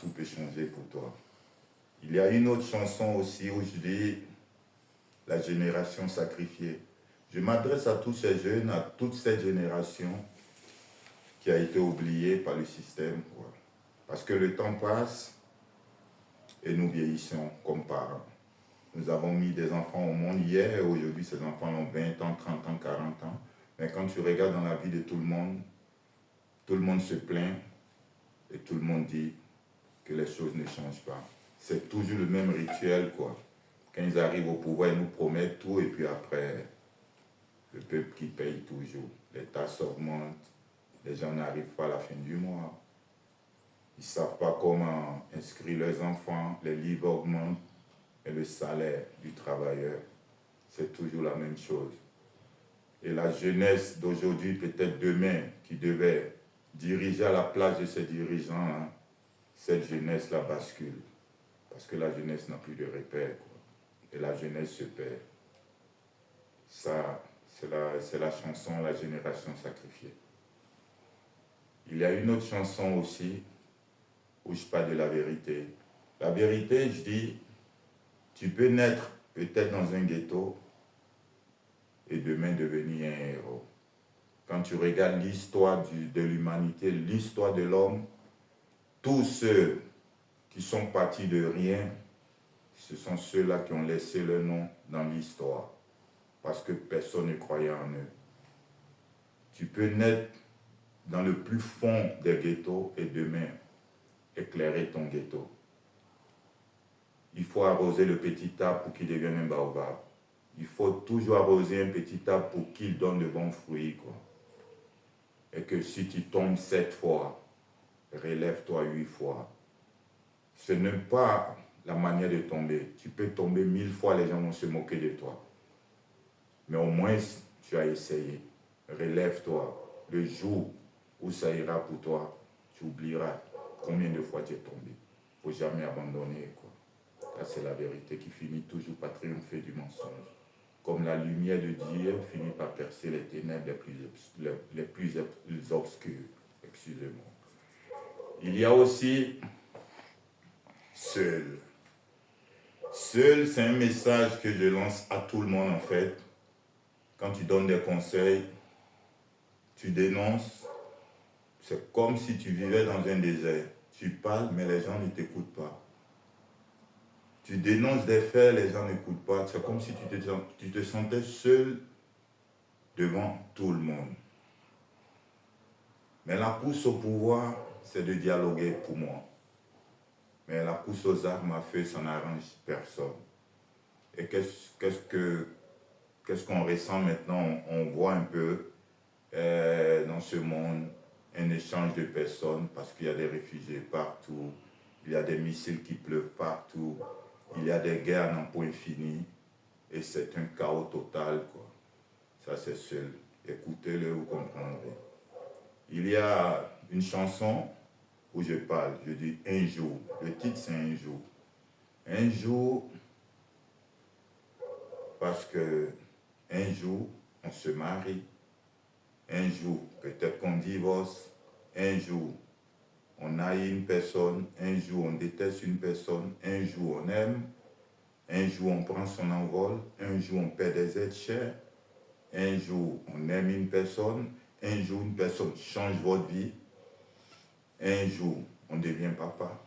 tout peut changer pour toi. Il y a une autre chanson aussi où je dis la génération sacrifiée. Je m'adresse à tous ces jeunes, à toute cette génération qui a été oubliée par le système. Quoi. Parce que le temps passe et nous vieillissons comme parents. Nous avons mis des enfants au monde hier et aujourd'hui ces enfants ont 20 ans, 30 ans, 40 ans. Mais quand tu regardes dans la vie de tout le monde se plaint et tout le monde dit que les choses ne changent pas. C'est toujours le même rituel, quoi. Quand ils arrivent au pouvoir, ils nous promettent tout et puis après, le peuple qui paye toujours. Les taxes augmentent, les gens n'arrivent pas à la fin du mois. Ils ne savent pas comment inscrire leurs enfants, les livres augmentent et le salaire du travailleur, c'est toujours la même chose. Et la jeunesse d'aujourd'hui, peut-être demain, qui devait diriger à la place de ces dirigeants, hein, cette jeunesse-là bascule. Parce que la jeunesse n'a plus de repères, quoi. Et la jeunesse se perd. Ça, c'est la chanson La génération sacrifiée. Il y a une autre chanson aussi où je parle de la vérité. La vérité, je dis, tu peux naître peut-être dans un ghetto et demain devenir un héros. Quand tu regardes l'histoire de l'humanité, l'histoire de l'homme, tous ceux qui sont partis de rien, ce sont ceux-là qui ont laissé leur nom dans l'histoire, parce que personne ne croyait en eux. Tu peux naître dans le plus fond des ghettos et demain éclairer ton ghetto. Il faut arroser le petit arbre pour qu'il devienne un baobab. Il faut toujours arroser un petit arbre pour qu'il donne de bons fruits, quoi. Et que si tu tombes 7 fois, relève-toi 8 fois. Ce n'est pas la manière de tomber. Tu peux tomber 1000 fois, les gens vont se moquer de toi. Mais au moins, tu as essayé. Relève-toi. Le jour où ça ira pour toi, tu oublieras combien de fois tu es tombé. Il ne faut jamais abandonner, quoi. Ça, c'est la vérité qui finit toujours par triompher du mensonge. Comme la lumière de Dieu finit par percer les ténèbres les plus obscures. Excusez-moi. Il y a aussi Seul. Seul, c'est un message que je lance à tout le monde en fait. Quand tu donnes des conseils, tu dénonces, c'est comme si tu vivais dans un désert. Tu parles, mais les gens ne t'écoutent pas. Tu dénonces des faits, les gens n'écoutent pas. C'est comme si tu te sentais seul devant tout le monde. Mais la pousse au pouvoir, c'est de dialoguer pour moi. Mais la pousse aux armes à feu, ça n'arrange personne. Et qu'est-ce qu'on ressent maintenant? On voit un peu dans ce monde un échange de personnes parce qu'il y a des réfugiés partout, il y a des missiles qui pleuvent partout, il y a des guerres à n'en point fini et c'est un chaos total, quoi. Ça, c'est seul. Écoutez-le, vous comprendrez. Il y a une chanson où je parle, je dis un jour. Le titre, c'est un jour. Un jour, parce que un jour, on se marie. Un jour, peut-être qu'on divorce. Un jour, on haït une personne. Un jour, on déteste une personne. Un jour, on aime. Un jour, on prend son envol. Un jour, on perd des êtres chers. Un jour, on aime une personne. Un jour, une personne change votre vie. Un jour, on devient papa.